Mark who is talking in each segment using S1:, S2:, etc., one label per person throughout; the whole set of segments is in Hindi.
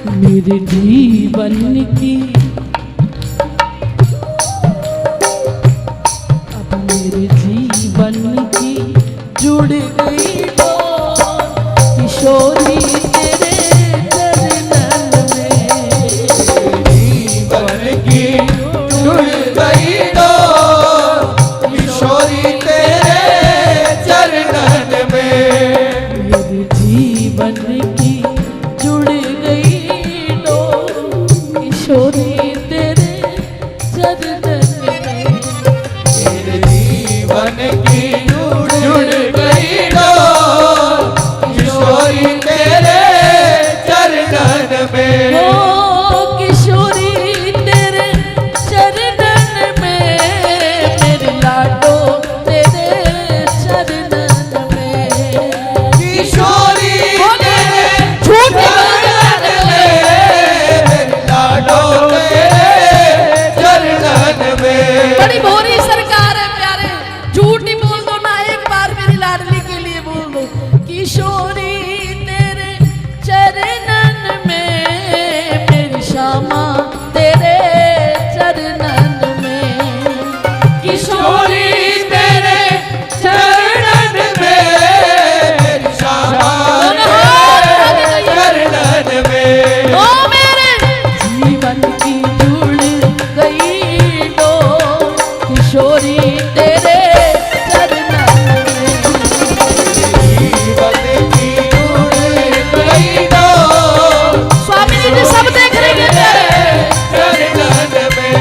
S1: मेरे जीवन की अब मेरे जीवन की जुड़ गई डोर किशोरी तेरे चरणन में।
S2: जीवन की जुड़ गई डोर किशोरी तेरे चरणन में।
S1: मेरे जीवन की जुड़ गई डोर किशोरी तेरे चरणन में।
S2: मेरे जीवन की जुड़ गई डोर किशोरी तेरे चरणन में।
S1: ओ किशोरी तेरे चरणन में, मेरे लाडो तेरे चरणन में।
S2: किशोरी तेरे
S1: झूठ
S2: चरणन में, लाडो तेरे चरणन में।
S1: बड़ी भोरी सरकार है प्यारे, झूठ ही बोल दो ना, एक बार मेरी लाडली के लिए बोल दो। किशोरी तेरे चरणन में, मेरी श्यामा तेरे चरणन में।
S2: किशोरी तेरे चरणन में, मेरी श्यामा तेरे चरणन में।
S1: ओ मेरे जीवन की जुड़ गई डोर किशोरी तेरे चरणन में।
S2: जीवन की जुड़ गई डोर
S1: स्वामी जी सब देख रहे हैं प्यारे।
S2: चरणन में।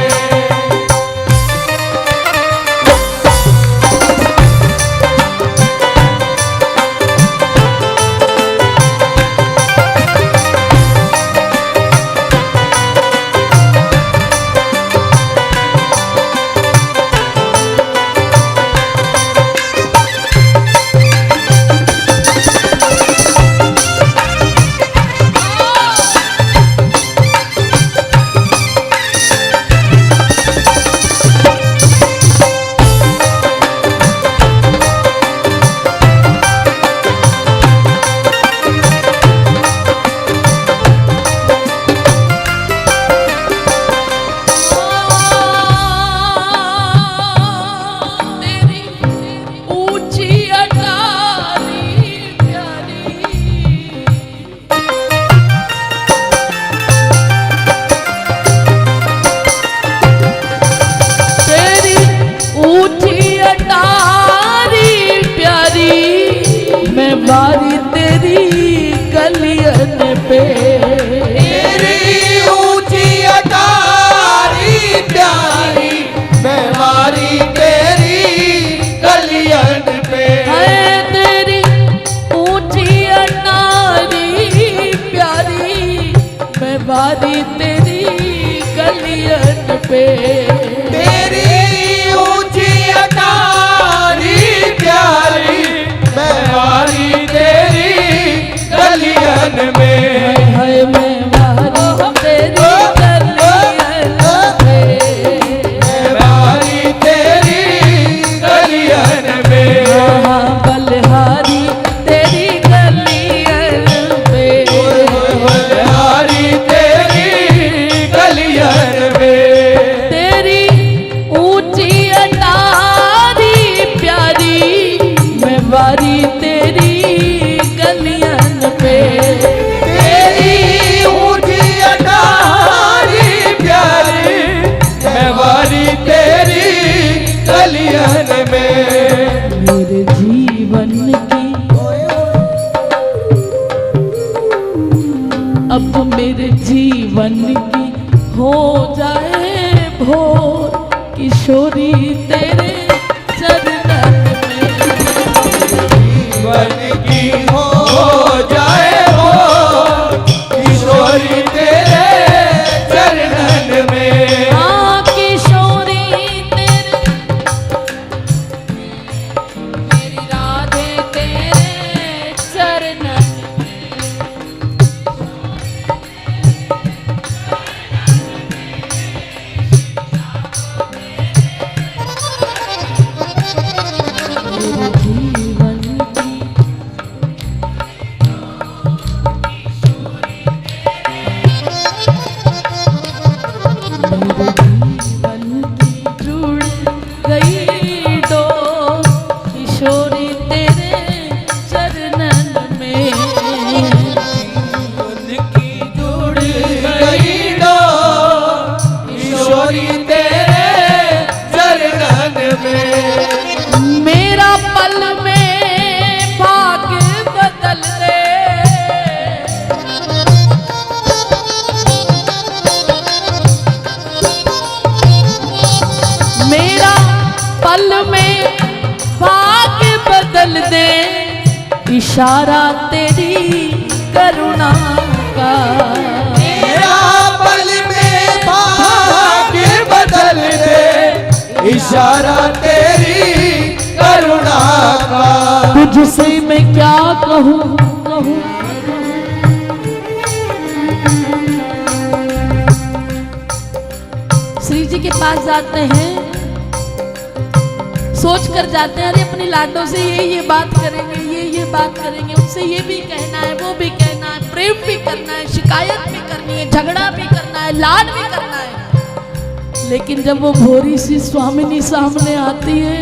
S1: तेरी ऊंची अटारी प्यारी, तेरी ऊंची अटारी प्यारी, मैं बारी तेरी गलियन पे।
S2: तेरी ऊंची अटारी प्यारी, मैं मारी तेरी गलियन पे।
S1: है तेरी ऊंची अटारी प्यारी, मैं बारी तेरी गलियन पे।
S2: तेरी ऊंची अटारी प्यारी, मैं मारी तेरी गलियन में।
S1: है मैं बारी तेरी गलियन पे।
S2: मैं मारी तेरी गलियन में।
S1: हाँ, बलिहारी तेरी गलियन पे।
S2: मारी तेरी गलियन में।
S1: तेरी ऊंची अटारी प्यारी, मैं बारी तेरी गलियन पे।
S2: तेरी ऊंची अटारी प्यारी, मैं मारी तेरी गलियन में।
S1: मेरे जीवन की अब मेरे जीवन की हो जाए भोर किशोरी तेरे चरणन में।
S2: जीवन की हो जाए हो किशोरी तेरे चरणन में।
S1: हाँ किशोरी तेरे, मेरी राधे तेरे चरणन में। पल में भाग्य बदल दे इशारा तेरी करुणा का।
S2: मेरा पल में भाग्य बदल दे इशारा तेरी करुणा का।
S1: तुझसे मैं क्या कहूँ कहूँ। श्री जी के पास जाते हैं, सोच कर जाते हैं अरे अपनी लाडों से ये बात करेंगे, ये बात करेंगे, उनसे ये भी कहना है, वो भी कहना है, प्रेम भी करना है, शिकायत भी करनी है, झगड़ा भी करना है, लाड भी करना है। लेकिन जब वो भोरी सी स्वामिनी सामने आती है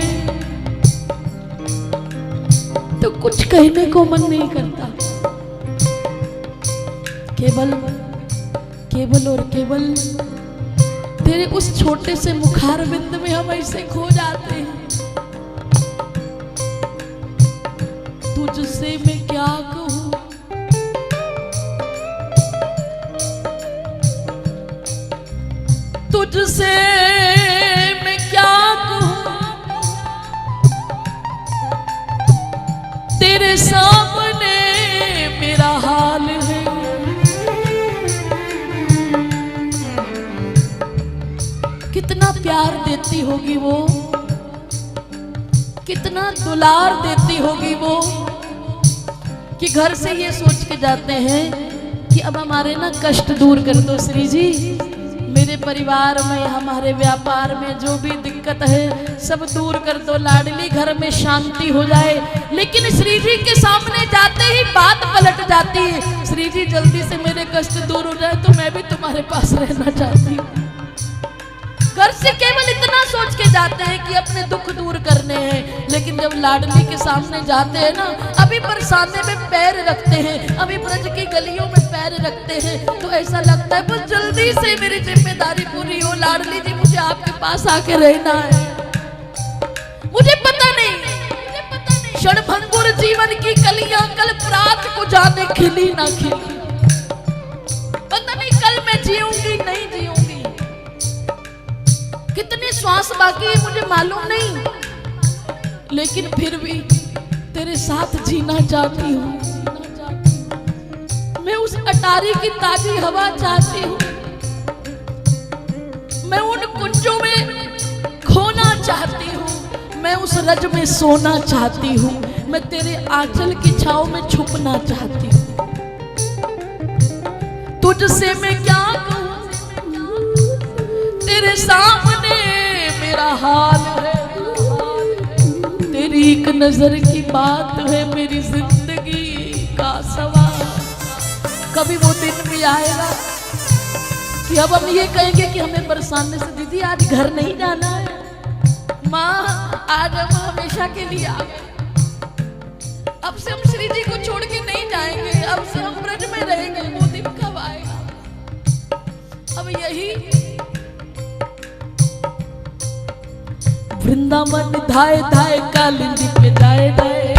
S1: तो कुछ कहने को मन नहीं करता। केवल और केवल तेरे उस छोटे से मुखार बिंद में हम ऐसे खो जाते हैं। तुझसे मैं क्या कहूँ, तुझसे मैं क्या कहूँ, तेरे सामने मेरा हाल है। कितना प्यार देती होगी वो, कितना दुलार देती होगी वो, कि घर से ये सोच के जाते हैं कि अब हमारे ना कष्ट दूर कर दो श्री जी, मेरे परिवार में, हमारे व्यापार में जो भी दिक्कत है सब दूर कर दो, लाडली घर में शांति हो जाए। लेकिन श्री जी के सामने जाते ही बात पलट जाती है। श्री जी जल्दी से मेरे कष्ट दूर हो जाए तो मैं भी तुम्हारे पास रहना चाहती हूँ। घर से केवल इतना सोच के जाते हैं कि अपने दुख दूर करने हैं, लेकिन जब लाडली के सामने जाते हैं ना, अभी बरसाने में पैर रखते हैं, अभी ब्रज की गलियों में पैर रखते हैं, तो ऐसा लगता है बस जल्दी से मेरी जिम्मेदारी पूरी हो, लाडली जी मुझे आपके पास आके रहना है। मुझे पता नहीं क्षणभंगुर जीवन की कलियां कल प्रात को जाने खिली ना खिली, पता नहीं कल मैं जीऊंगी नहीं जीऊंगी, कितने श्वास बाकी है मुझे मालूम नहीं, लेकिन फिर भी तेरे साथ जीना चाहती हूँ। मैं उस अटारी की ताजी हवा चाहती हूँ, मैं उन कुंजों में खोना चाहती हूँ, मैं उस रज में सोना चाहती हूँ, मैं तेरे आंचल की छांव में छुपना चाहती हूँ। तुझसे मैं क्या कहूँ, तेरे सामने मेरा हाल है, तेरी एक नजर की बात है मेरी जिंदगी का सवाल। कभी वो दिन भी आएगा कि अब हम ये कहेंगे कि हमें बरसाने से दीदी आज घर नहीं जाना है, माँ आज हम हमेशा के लिए आ गए, अब से हम श्री जी को छोड़ के नहीं जाएंगे, अब से हम ब्रज में रहेंगे। वो दिन कब आएगा? अब यही वृंदावन धाए धाए कालिंदी पे जाए जाए,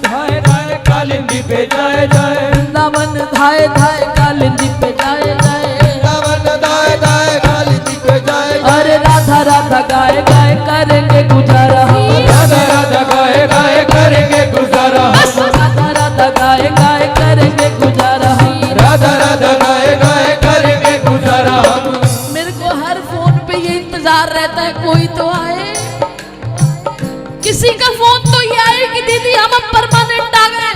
S2: धाए धाए कालिंदी पे जाए जाए,
S1: वृंदावन धाए धाए कालिंदी पे जाए जाए,
S2: वृंदावन धाए धाए कालिंदी पे जाए।
S1: अरे राधा राधा गाए गाए करेंगे गुजारा,
S2: राधा राधा गाए गाए करेंगे गुजारा,
S1: राधा राधा गाए गाए करेंगे गुजारा,
S2: राधा राधा गाए गाए करेंगे गुजारा।
S1: मेरे को हर फोन पे ये इंतजार रहता है कोई तो आए, किसी का फोन तो ये आए कि दीदी हम अब परमानेंट आ गए।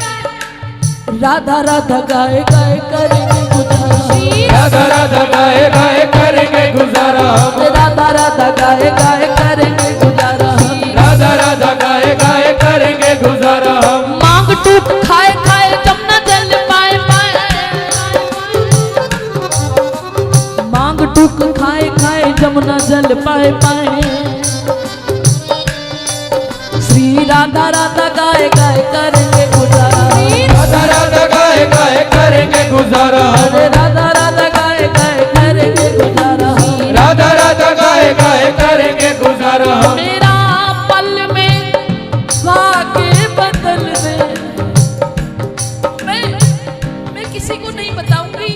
S1: राधा राधा गाए गाए करेंगे गुजारा,
S2: राधा राधा गाए गाए करेंगे गुजारा,
S1: राधा राधा गाए गाए करेंगे गुजारा,
S2: राधा राधा गाए गाए करेंगे गुजारा।
S1: मांग टूक खाए खाए जमुना जल पाए पाए, मांग टूक खाए खाए जमुना जल पाए पाए, श्री राधा राधा गाए गाए करेंगे गुजारा,
S2: राधा राधा गाए गाए करेंगे गुजारा,
S1: राधा राधा गाए गाए करेंगे गुजारा,
S2: राधा राधा गाए गाए करेंगे गुजारा।
S1: मेरा पल में भाग्य बदल दे। मैं किसी को नहीं बताऊंगी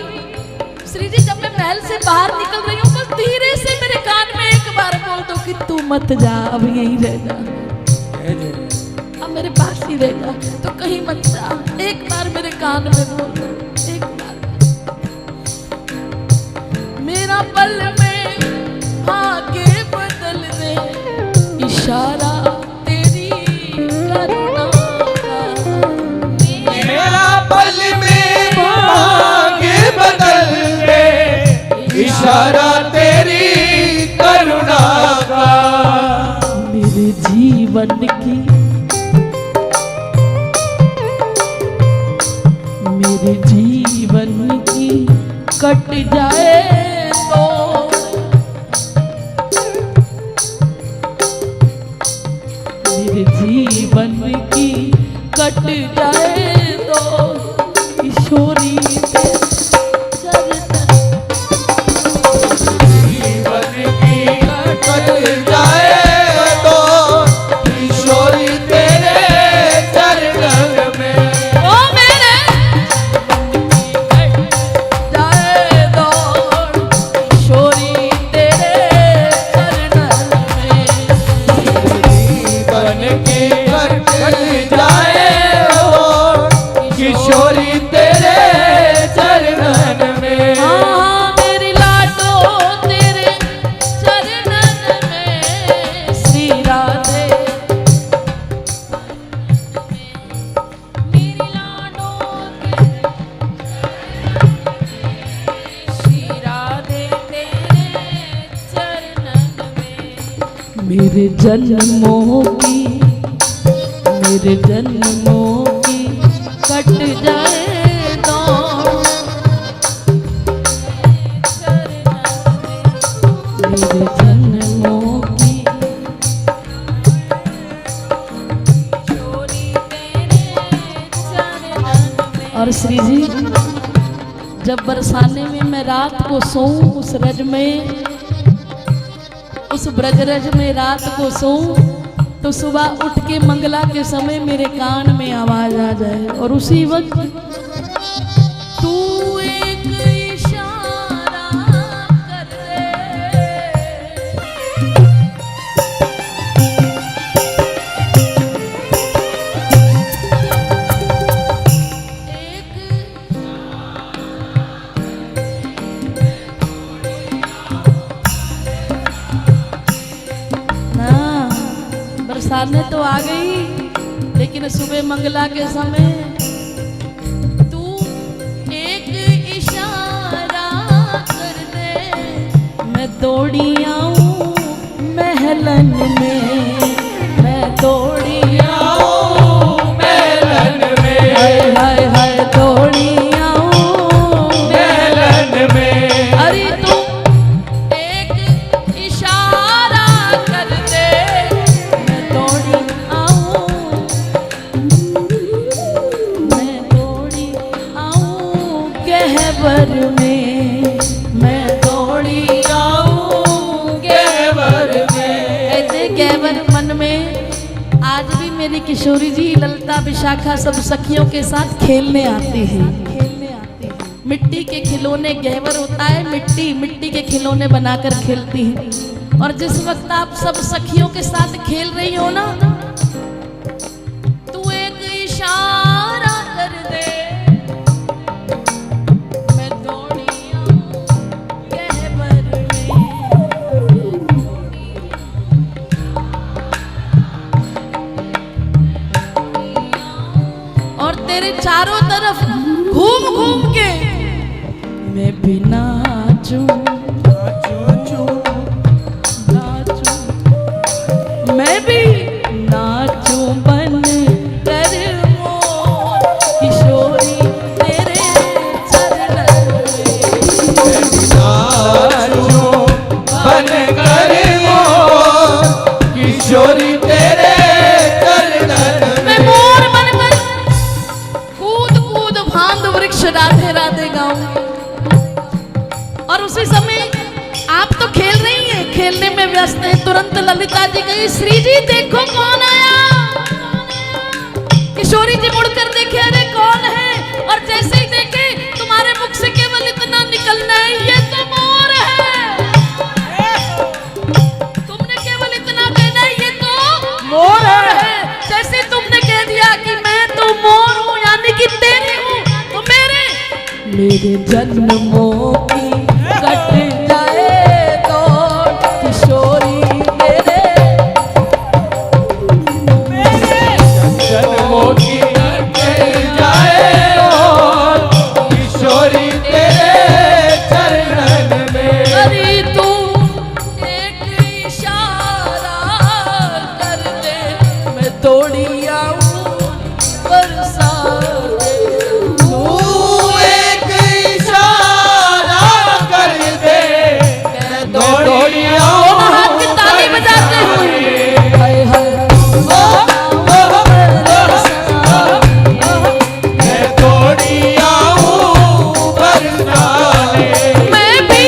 S1: श्री जी, जब मैं महल से बाहर निकल रही हूँ बस धीरे से मेरे कान में एक बार बोल दो कि तू तू मत जा, अब यहीं रह जा,
S2: जय जय।
S1: अब मेरे पास ही रह जा, तो कहीं मत जा। एक बार मेरे कान में बोल, एक बार मेरा पल में आगे बदल दे, इशारा तेरी करुणा का।
S2: मेरा पल में आगे बदल दे, इशारा तेरी करुणा का।
S1: मेरे जीवन की, मेरे जीवन की कट जाए तो, मेरे जीवन की कट जाए तो, किशोरी
S2: जीवन की कट जाए तो, किशोरी तेरे चरणन में।
S1: ओ मेरे जाए तो, किशोरी तेरे चरणन में।
S2: जीवन की कट जाए तो, किशोरी तेरे चरणन में।
S1: हाँ मेरी लाडो तेरे चरणन में, श्री राधे मेरी लाडो श्री राधे तेरे चरणन में। मेरे जन्मों की, मेरे जन्मों की कट जाए तो, मेरे जन्मों की और श्री जी जब बरसाने में मैं रात को सोऊं, उस रज में, उस ब्रजरज में रात को सोऊं, तो सुबह उठ के मंगला के समय मेरे कान में आवाज आ जाए, और उसी वक्त तू एक इशारा कर दे, बरसाने तो आ गई, लेकिन सुबह मंगला के समय तू एक इशारा कर दे, मैं दौड़ी आऊं महलन में, मैं दौड़ी आऊं
S2: महलन में।
S1: हाय हाय हाय दौड़ी आऊं
S2: महलन में।
S1: अरे तू एक इशारा कर दे, मैं दौड़ी आऊं, मैं दौड़ी आऊं गहवर में, मैं दौड़ी आऊं गहवर में। ऐसे गहवर मन में आज भी मेरी किशोरी जी ललता विशाखा सब सखियों के साथ खेलने आती हैं। मिट्टी के खिलौने, गहवर होता है मिट्टी, मिट्टी के खिलौने बनाकर खेलती हैं। और जिस वक्त आप सब सखियों के साथ खेल रही हो ना, तू एक इशारा कर दे, मैं दौड़ी आऊं गहवर में। और तेरे चारों तरफ घूम घूम के मैं भी नाचूं, नाचूं, मैं भी नाचूं बन कर मोर, किशोरी तेरे चरणन में।
S2: नाचूं बन कर मोर, किशोरी तेरे चरणन में।
S1: मैं मोर बनकर कूद कूद फांद वृक्ष राधे राधे गाऊं। और उसी समय आप तो खेल रही हैं, खेलने में व्यस्त हैं, तुरंत ललिता जी गई, श्री जी देखो कौन आया। किशोरी जी मुड़कर देखे, अरे कौन है, और जैसे ही देखे तुम्हारे मुख से केवल इतना निकलना है, ये तो मोर है। तुमने केवल इतना मेरे जन्मों की कट जाए तो किशोरी तेरे
S2: जन्मों की कट जाए और किशोरी तेरे चरणन में।
S1: अरे तू एक इशारा कर दे मैं दौड़ी आऊं बरसात
S2: तू एक इशारा कर दे मैं दौड़ी आऊं
S1: हाथ की ताली बजाते हुए हाय हाय
S2: मैं दौड़ी आऊं बरसाने।
S1: मैं भी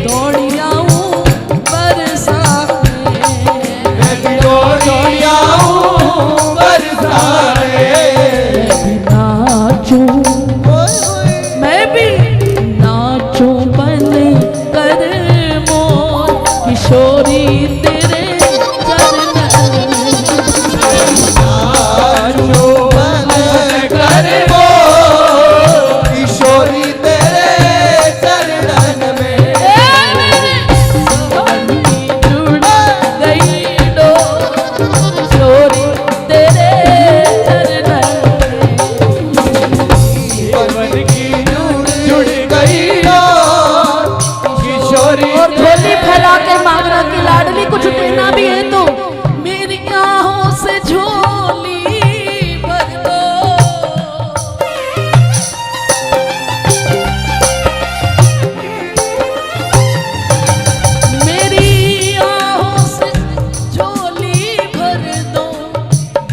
S1: दौड़ी आऊं बरसात में
S2: मैं भी दौड़ी आऊं बरसाने।
S1: नाचूं मैं भी नाचूं बन कर मोर किशोरी तेरे चरणन
S2: नाचो बन कर वो किशोरी तेरे चरणन में।
S1: जुड़ गई डोर किशोरी तेरे चरणन
S2: जीवन की जुड़ गई और किशोरी
S1: और झोली फैला के मांगना की लाडली कुछ देना भी है तो मेरी आहों से झोली भर दो। मेरी आहों से झोली भर दो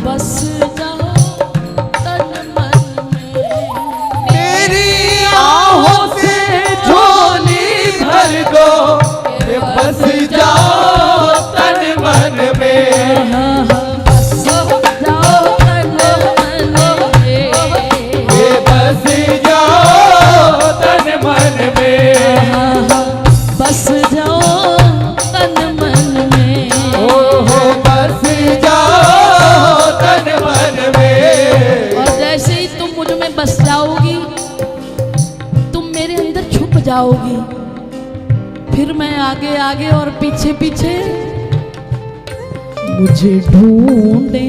S1: बस जाओ तन मन में।
S2: मेरी आहों से झोली भर दो ये बस जाओ तन मन में।
S1: बस जाओ तन मन में।
S2: ये बस जाओ तन मन में।
S1: बस जाओ तन मन में।
S2: ओहो बस जाओ तन मन में।
S1: और जैसे ही तुम मुझ में बस जाओगी तुम मेरे अंदर छुप जाओगी फिर मैं आगे आगे और पीछे पीछे मुझे ढूंढे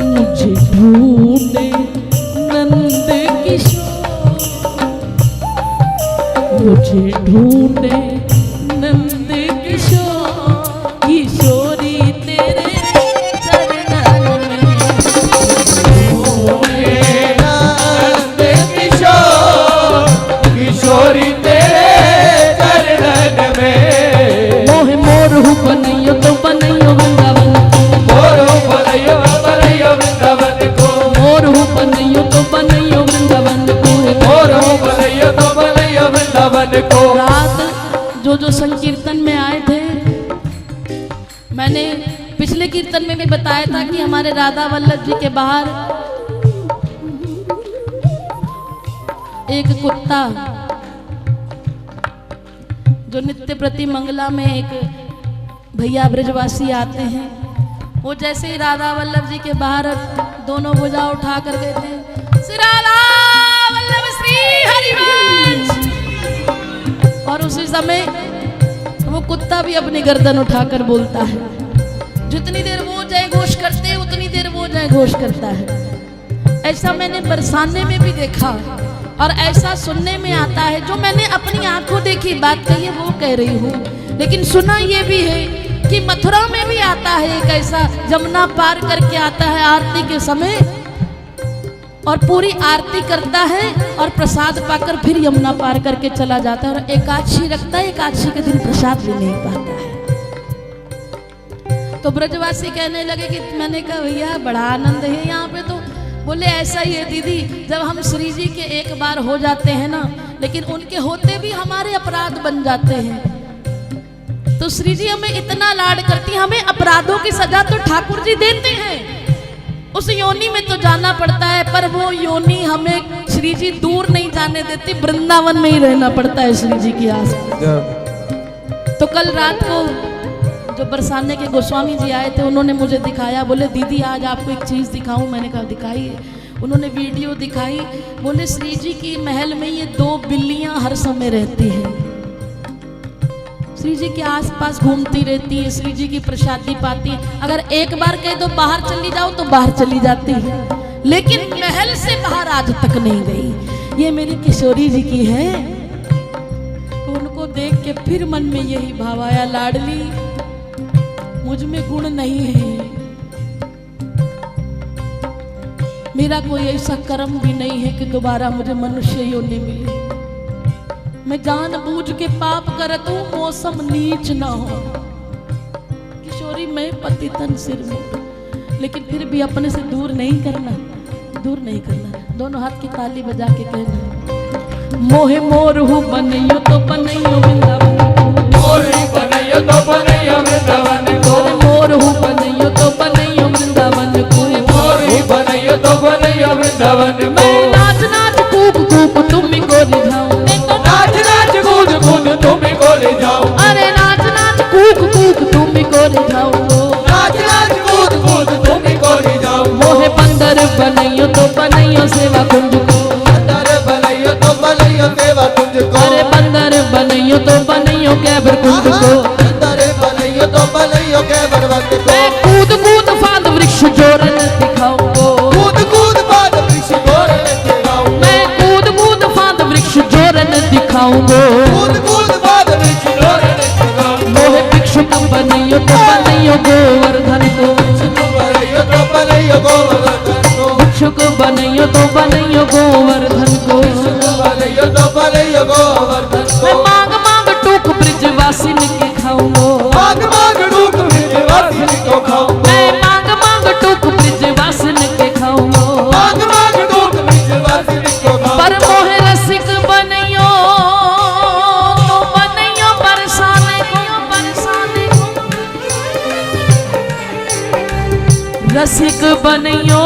S1: मुझे ढूंढे नंद किशोर मुझे ढूंढे नंद किशोर किशोरी तेरे चरणन में।
S2: नंद किशोर किशोरी तेरे चरणन में।
S1: मोहे मोर हूँ बनैयो तो बनैयो वृंदावन
S2: मोरो बनैयो बनैयो वृंदावन को।
S1: मोर हूँ बनैयो तो बनैयो वृंदावन को।
S2: मोरो बनैयो तो बनैयो वृंदावन को।
S1: रात जो संकीर्तन में आए थे मैंने पिछले कीर्तन में भी बताया था कि हमारे राधा वल्लभ जी के बाहर एक कुत्ता जो नित्य प्रति मंगला में एक भैया ब्रजवासी आते हैं वो जैसे ही राधा वल्लभ जी के बाहर दोनों भुजा उठा कर गए थे श्री राधा वल्लभ श्री हरिवंश और उसी समय वो कुत्ता भी अपनी गर्दन उठाकर बोलता है जितनी देर वो जय घोष करते हैं उतनी देर वो जय घोष करता है। ऐसा मैंने बरसाने में भी देखा और ऐसा सुनने में आता है जो मैंने अपनी आंखों देखी बात कही है वो कह रही हूँ लेकिन सुना ये भी है कि मथुरा में भी आता है एक ऐसा जमुना पार करके आता है आरती के समय और पूरी आरती करता है और प्रसाद पाकर फिर यमुना पार करके चला जाता है और एकादशी रखता है एकादशी के दिन प्रसाद भी नहीं पाता है। तो ब्रजवासी कहने लगे कि मैंने कहा भैया बड़ा आनंद है यहाँ पे तो बोले ऐसा ही है दीदी जब हम श्री जी के एक बार हो जाते हैं ना लेकिन उनके होते भी हमारे अपराध बन जाते हैं तो श्री जी हमें इतना लाड करती हमें अपराधों की सजा तो ठाकुर जी देते हैं उस योनि में तो जाना पड़ता है पर वो योनि हमें श्री जी दूर नहीं जाने देती वृंदावन में ही रहना पड़ता है श्री जी की आस। तो कल रात को जो बरसाने के गोस्वामी जी आए थे उन्होंने मुझे दिखाया बोले दीदी आज आपको एक चीज दिखाऊं मैंने कहा दिखाइए। उन्होंने वीडियो दिखाई, बोले श्री जी की महल में ये 2 बिल्लियां हर समय रहती हैं, श्री जी के आसपास घूमती रहती है, श्री जी की प्रसादी पाती है। अगर एक बार कह दो बाहर चली जाओ तो बाहर चली जाती है, लेकिन महल से बाहर आज तक नहीं गई। ये मेरी किशोरी जी की है। तो उनको देख के फिर मन में यही भाव आया, लाडली मुझ में गुण नहीं है, मेरा कोई ऐसा कर्म भी नहीं है कि दोबारा मुझे मनुष्य योनि मिले। मैं जानबूझ के पाप करत हूं, मौसम नीच ना हो। किशोरी मैं पतितन सिर में, लेकिन फिर भी अपने से दूर नहीं करना, दूर नहीं करना। दोनों हाथ की ताली बजा के कहना, मोहे मोर हूँ बनैयो तो बनैयो वृंदावन,
S2: मोर ही बनैयो तो बनैयो वृंदावन को,
S1: मोर हूँ बनैयो तो बनैयो वृंदावन को,
S2: मोर ही बनैयो तो बनैयो वृंदावन को।
S1: मैं नाच नाच कूक कूक तुम्ही को रिझाऊं,
S2: नाच नाच कूद कूद तुम्ही को ले जाओ,
S1: अरे नाच नाच कूक कूक तुम्ही को रिझाऊं,
S2: नाच नाच कूद कूद तुम्ही को ले जाओ।
S1: मोहे बंदर बनैयो तो बनैयो सेवा कुंज को,
S2: बंदर बनैयो तो बनैयो सेवा कुंज को,
S1: अरे बंदर बनैयो तो बनैयो कैबर कुंज को,
S2: बंदर बनैयो तो बनैयो कैबर कुंज को।
S1: मैं कूद कूद फांद वृक्ष जोरन दिखाऊंगो,
S2: कूद कूद फांद वृक्ष जोरन दिखाऊंगो,
S1: मैं कूद कूद फांद वृक्ष जोरन दिखाऊंगो,
S2: कूद कूद फांद वृक्ष जोरन दिखाऊंगो।
S1: मोहे भिक्षुक बनैयो तो बनैयो गोवर्धन को,
S2: बनैयो तो बनैयो गोवर्धन को,
S1: भिक्षुक बनैयो तो बनैयो गोवर्धन को,
S2: बनैयो तो बनैयो गोवर्धन को।
S1: मैं मांग मांग टूक ब्रिजवासिन के खाऊंगो,
S2: मांग मांग टूक ब्रिजवासिन को खाऊंगो,
S1: मैं मांग मांग टूक ब्रिजवासिन के खाऊंगो,
S2: मांग मांग टूक ब्रिजवासिन को खाऊंगो।
S1: पर मोहे रसिक बनैयो तो बनैयो बरसाने को, बरसाने को, रसिक बनैयो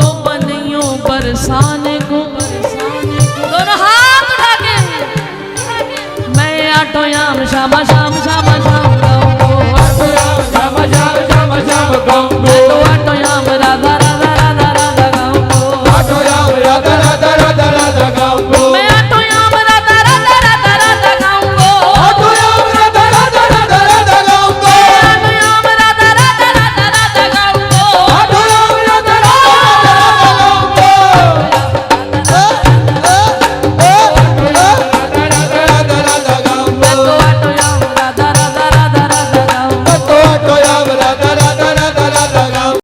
S1: तो बनैयो बरसाने को, बरसाने को। दोनों हाथ उठा के मैं आटो याम श्यामा